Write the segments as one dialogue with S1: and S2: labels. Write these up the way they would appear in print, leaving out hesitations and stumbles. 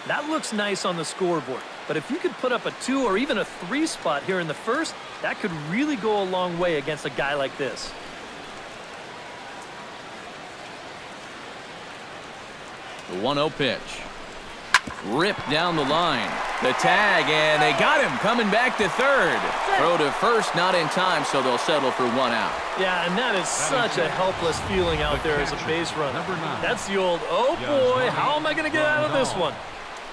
S1: That looks nice on the scoreboard. But if you could put up a 2 or even a 3 spot here in the first, that could really go a long way against a guy like this.
S2: The 1-0 pitch. Ripped down the line. The tag, and they got him coming back to third. Throw to first, not in time, so they'll settle for 1 out.
S1: Yeah, and that is such a helpless feeling out there as a base runner. That's the old, oh boy, how am I going to get out of this one?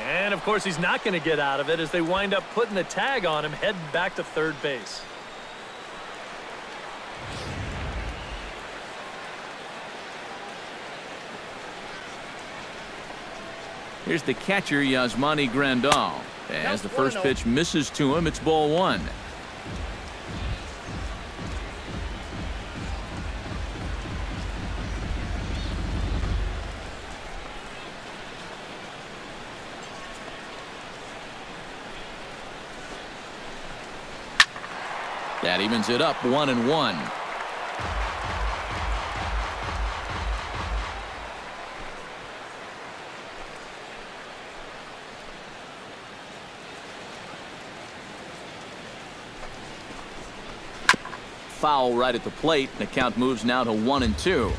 S1: And, of course, he's not going to get out of it as they wind up putting the tag on him, heading back to third base.
S2: Here's the catcher, Yasmani Grandal. As the first pitch misses to him, it's ball 1. That evens it up 1-1. Foul right at the plate. The count moves now to 1-2.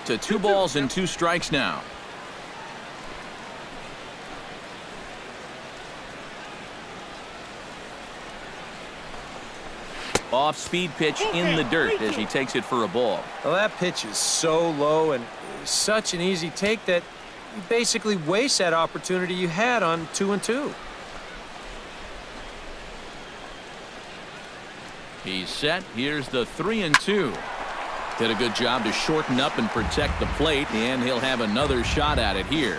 S2: To 2 balls and 2 strikes now. Off-speed pitch in the dirt as he takes it for a ball.
S3: Well, that pitch is so low and such an easy take that you basically waste that opportunity you had on 2-2.
S2: He's set. Here's the 3-2. Did a good job to shorten up and protect the plate, and he'll have another shot at it here.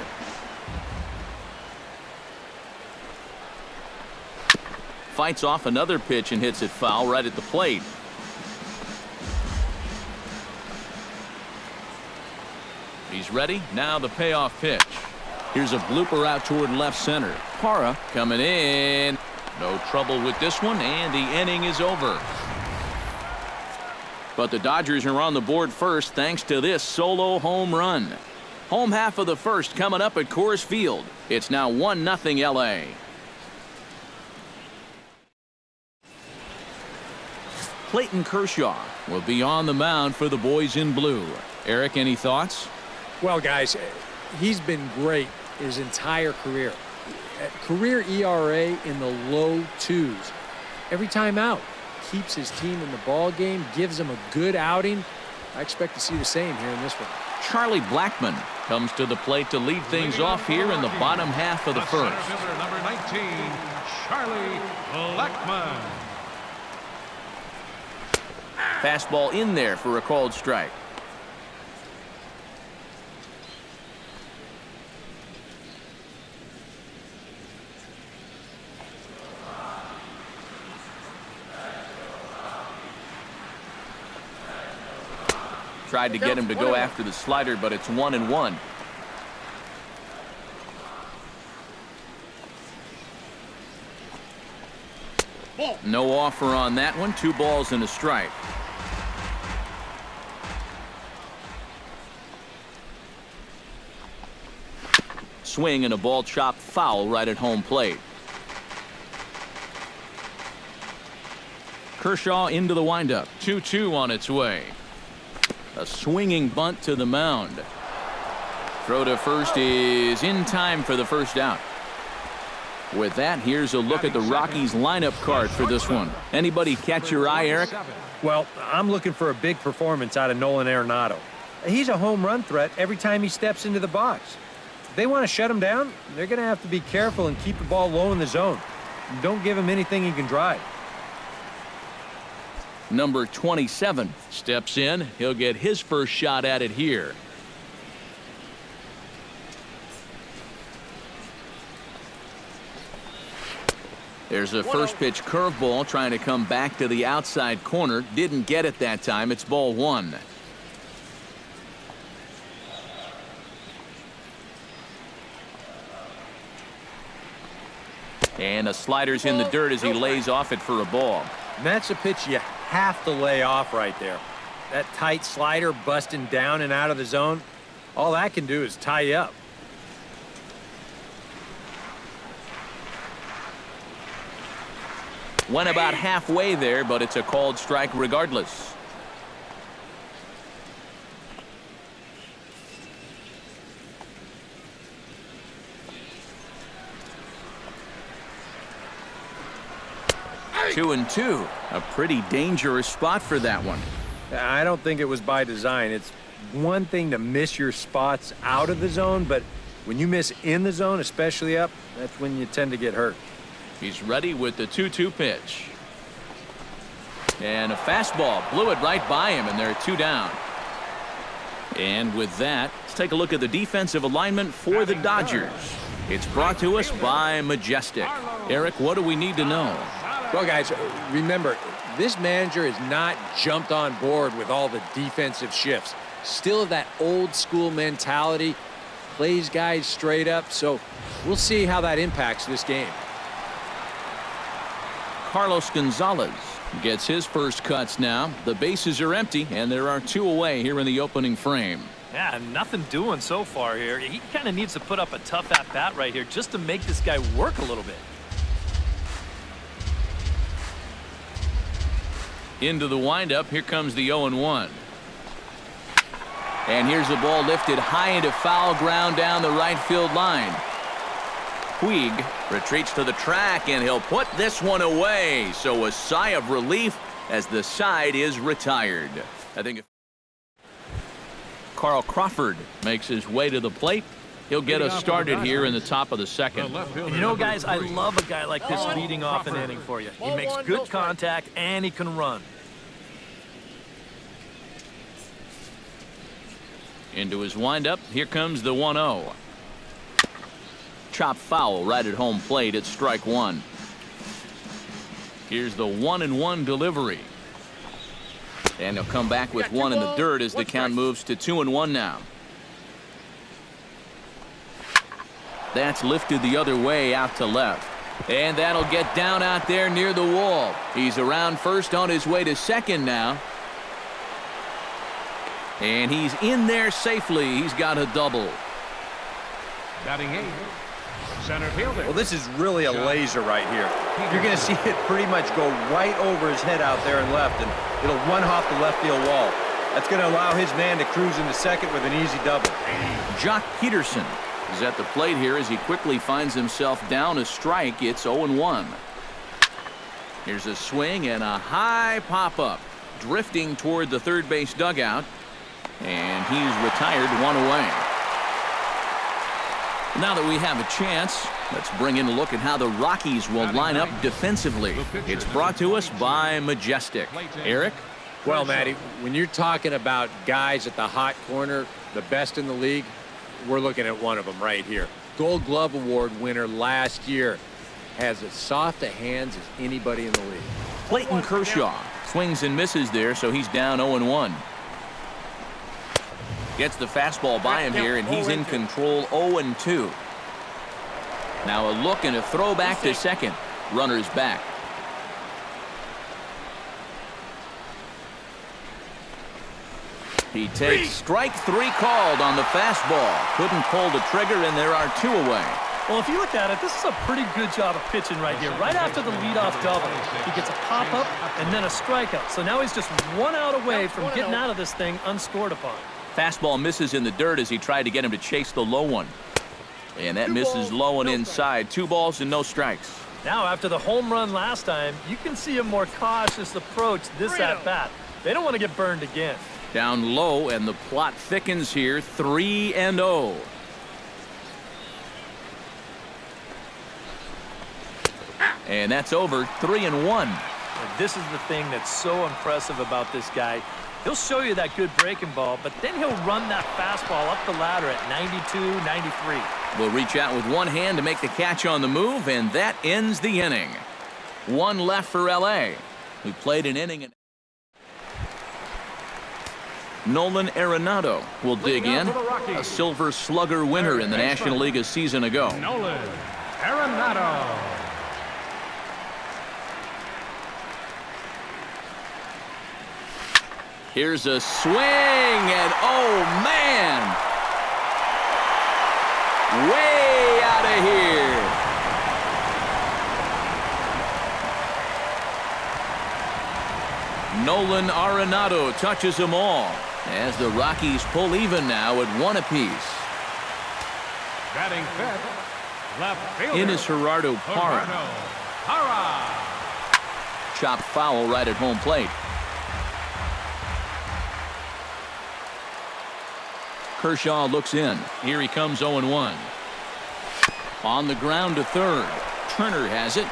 S2: Fights off another pitch and hits it foul right at the plate. He's ready. Now the payoff pitch. Here's a blooper out toward left center. Parra coming in. No trouble with this one, and the inning is over. But the Dodgers are on the board first thanks to this solo home run. Home half of the first coming up at Coors Field. It's now 1-0 LA. Clayton Kershaw will be on the mound for the boys in blue. Eric, any thoughts?
S4: Well, guys, he's been great his entire career. Career ERA in the low 2s. Every time out, keeps his team in the ball game, gives them a good outing. I expect to see the same here in this one.
S2: Charlie Blackmon comes to the plate to lead things off here in the bottom half of the first.
S5: Number 19, Charlie Blackmon.
S2: Fastball in there for a called strike. Tried to get him to go after the slider, but it's 1-1. No offer on that one. 2 balls and a strike. Swing and a ball chopped foul right at home plate. Kershaw into the windup. 2-2 on its way. A swinging bunt to the mound. Throw to first is in time for the first out. With that, here's a look at the Rockies lineup card for this one. Anybody catch your eye, Eric?
S3: Well, I'm looking for a big performance out of Nolan Arenado. He's a home run threat every time he steps into the box. If they want to shut him down, they're going to have to be careful and keep the ball low in the zone. Don't give him anything he can drive.
S2: Number 27 steps in. He'll get his first shot at it here. There's a first pitch curveball trying to come back to the outside corner. Didn't get it that time. It's ball 1. And a slider's in the dirt as he lays off it for a ball.
S3: And that's a pitch you have to lay off right there. That tight slider busting down and out of the zone, all that can do is tie you up.
S2: Went about halfway there, but it's a called strike regardless. Hey. 2-2. A pretty dangerous spot for that one.
S3: I don't think it was by design. It's one thing to miss your spots out of the zone, but when you miss in the zone, especially up, that's when you tend to get hurt.
S2: He's ready with the 2-2 pitch. And a fastball blew it right by him, and they're 2 down. And with that, let's take a look at the defensive alignment for the Dodgers. It's brought to us by Majestic. Eric, what do we need to know?
S4: Well, guys, remember, this manager has not jumped on board with all the defensive shifts. Still that old school mentality, plays guys straight up, so we'll see how that impacts this game.
S2: Carlos Gonzalez gets his first cuts now. The bases are empty, and there are 2 away here in the opening frame.
S1: Yeah, nothing doing so far here. He kind of needs to put up a tough at-bat right here just to make this guy work a little bit.
S2: Into the windup, here comes the 0-1. And here's the ball lifted high into foul ground down the right field line. Puig retreats to the track, and he'll put this one away. So a sigh of relief as the side is retired. I think if Carl Crawford makes his way to the plate, he'll get us started here in the top of the second.
S1: And you know, guys, I love a guy like this leading off an inning for you. He makes good contact, and he can run.
S2: Into his windup, here comes the 1-0. Chop foul right at home plate at strike 1. Here's the 1-1 delivery. And he'll come back with 1 in the dirt as the count moves to 2-1 now. That's lifted the other way out to left. And that'll get down out there near the wall. He's around first on his way to second now. And he's in there safely. He's got a double.
S5: Batting 8, center fielder.
S3: Well, this is really a laser right here. You're going to see it pretty much go right over his head out there and left, and it'll one-hop the left field wall. That's going to allow his man to cruise into second with an easy double.
S2: Jock Peterson is at the plate here as he quickly finds himself down a strike. It's 0-1. Here's a swing and a high pop-up, drifting toward the third base dugout. And he's retired, 1 away. Now that we have a chance, let's bring in a look at how the Rockies will line up defensively. It's brought to us by Majestic. Eric?
S4: Well, Matty, when you're talking about guys at the hot corner, the best in the league, we're looking at one of them right here. Gold Glove Award winner last year. Has as soft a hands as anybody in the league.
S2: Clayton Kershaw swings and misses there, so he's down 0-1. Gets the fastball by him here, and he's in control 0-2. Now a look and a throw back to second. Runner's back. He takes strike 3 called on the fastball. Couldn't pull the trigger, and there are 2 away.
S1: Well, if you look at it, this is a pretty good job of pitching right here. Right after the leadoff double, he gets a pop-up and then a strikeout. So now he's just 1 out away from getting out of this thing unscored upon.
S2: Fastball misses in the dirt as he tried to get him to chase the low one. And that misses low and inside. 2 balls and no strikes.
S1: Now, after the home run last time, you can see a more cautious approach this at-bat. They don't want to get burned again.
S2: Down low, and the plot thickens here. 3-0. And that's over. 3-1.
S1: This is the thing that's so impressive about this guy. He'll show you that good breaking ball, but then he'll run that fastball up the ladder at 92, 93.
S2: Will reach out with one hand to make the catch on the move, and that ends the inning. 1 left for L.A., who played an inning. Nolan Arenado will dig in, a Silver Slugger winner in the National League a season ago.
S5: Nolan Arenado.
S2: Here's a swing, and oh, man! Way out of here. Nolan Arenado touches them all as the Rockies pull even now at 1 apiece.
S5: Batting fifth, left fielder.
S2: In is Gerardo Parra. Chopped foul right at home plate. Kershaw looks in. Here he comes 0-1. On the ground to third. Turner has it.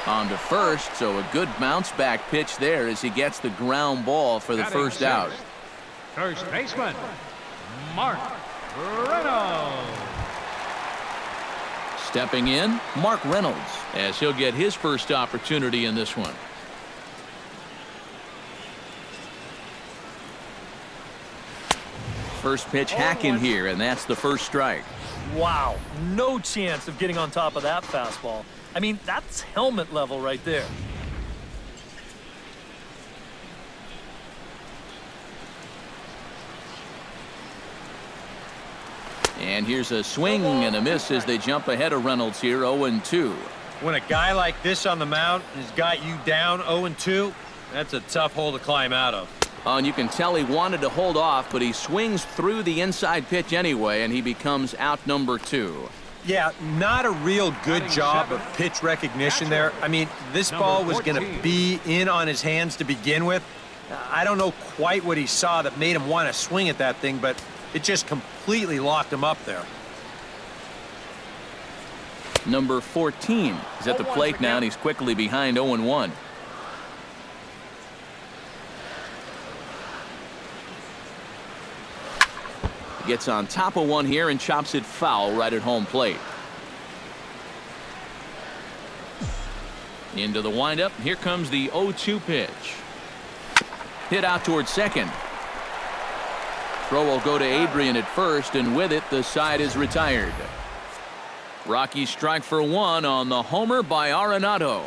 S2: On to first, so a good bounce back pitch there as he gets the ground ball for the first out.
S5: First baseman, Mark Reynolds.
S2: Stepping in, Mark Reynolds, as he'll get his first opportunity in this one. First pitch hacking here, and that's the first strike.
S1: Wow, no chance of getting on top of that fastball. I mean, that's helmet level right there.
S2: And here's a swing and a miss as they jump ahead of Reynolds here, 0-2.
S3: When a guy like this on the mound has got you down 0-2, that's a tough hole to climb out of.
S2: And you can tell he wanted to hold off, but he swings through the inside pitch anyway, and he becomes out number 2.
S3: Yeah, not a real good job of pitch recognition there. I mean, this ball was going to be in on his hands to begin with. I don't know quite what he saw that made him want to swing at that thing, but it just completely locked him up there.
S2: Number 14 is at the plate now, and he's quickly behind 0-1. Gets on top of one here and chops it foul right at home plate. Into the windup. Here comes the 0-2 pitch. Hit out towards second. Throw will go to Adrian at first, and with it, the side is retired. Rockies strike for 1 on the homer by Arenado.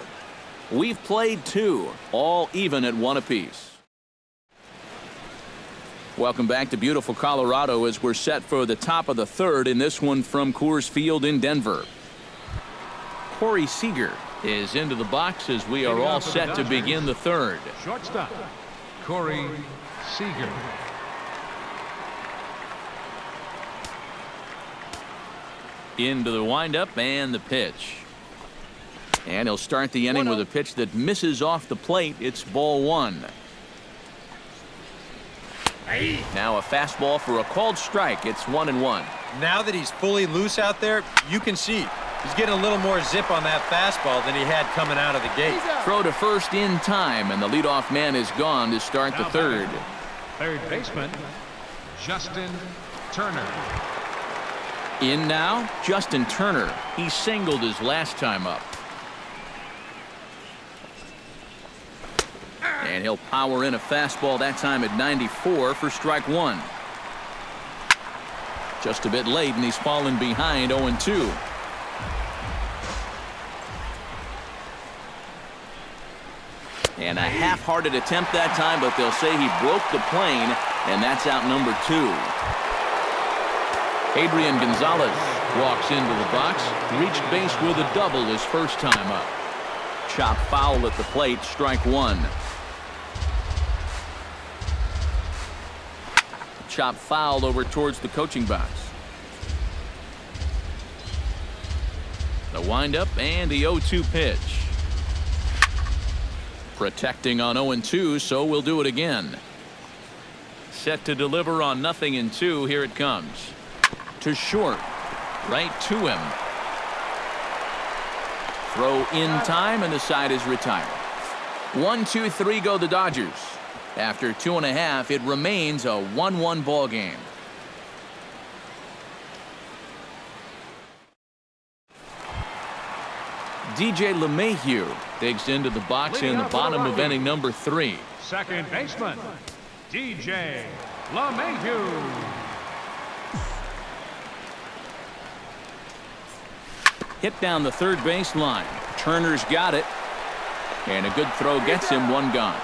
S2: We've played 2, all even at 1 apiece. Welcome back to beautiful Colorado as we're set for the top of the third in this one from Coors Field in Denver. Corey Seager is into the box as we are all set to begin the third.
S5: Shortstop, Corey Seager.
S2: Into the windup and the pitch. And he'll start the inning with a pitch that misses off the plate. It's ball 1. Now a fastball for a called strike. It's 1-1.
S3: Now that he's fully loose out there, you can see he's getting a little more zip on that fastball than he had coming out of the gate.
S2: Throw to first in time, and the leadoff man is gone to start the third.
S5: Third baseman, Justin Turner.
S2: In now, Justin Turner. He singled his last time up. And he'll power in a fastball that time at 94 for strike 1. Just a bit late, and he's fallen behind 0-2. And a half-hearted attempt that time, but they'll say he broke the plane, and that's out number 2. Adrian Gonzalez walks into the box, reached base with a double his first time up. Chop foul at the plate, strike 1. Chop foul over towards the coaching box. The windup and the 0-2 pitch. Protecting on 0-2, so we'll do it again. Set to deliver on 0-2. Here it comes. To short. Right to him. Throw in time, and the side is retired. 1-2-3 go the Dodgers. After 2.5, it remains a 1-1 ball game. DJ LeMahieu digs into the box in the bottom of inning number 3.
S5: Second baseman, DJ LeMahieu.
S2: Hit down the third base line. Turner's got it. And a good throw gets him 1 gone.